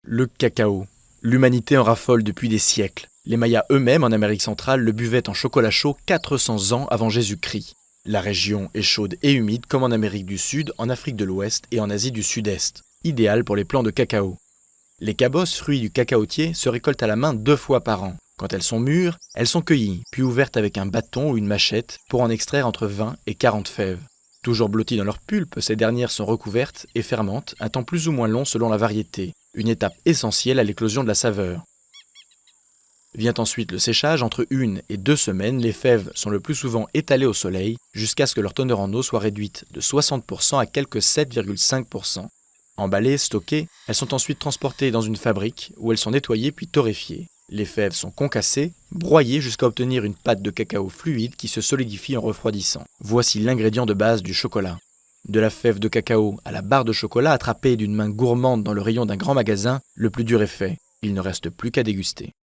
Le cacao. L'humanité en raffole depuis des siècles. Les Mayas eux-mêmes, en Amérique centrale, le buvaient en chocolat chaud 400 ans avant Jésus-Christ. La région est chaude et humide comme en Amérique du Sud, en Afrique de l'Ouest et en Asie du Sud-Est, idéal pour les plants de cacao. Les cabosses, fruits du cacaotier, se récoltent à la main 2 fois par an. Quand elles sont mûres, elles sont cueillies, puis ouvertes avec un bâton ou une machette pour en extraire entre 20 et 40 fèves. Toujours blotties dans leur pulpe, ces dernières sont recouvertes et fermentent un temps plus ou moins long selon la variété, une étape essentielle à l'éclosion de la saveur. Vient ensuite le séchage. Entre 1 et 2 semaines, les fèves sont le plus souvent étalées au soleil jusqu'à ce que leur teneur en eau soit réduite de 60% à quelques 7,5%. Emballées, stockées, elles sont ensuite transportées dans une fabrique où elles sont nettoyées puis torréfiées. Les fèves sont concassées, broyées jusqu'à obtenir une pâte de cacao fluide qui se solidifie en refroidissant. Voici l'ingrédient de base du chocolat. De la fève de cacao à la barre de chocolat attrapée d'une main gourmande dans le rayon d'un grand magasin, le plus dur est fait. Il ne reste plus qu'à déguster.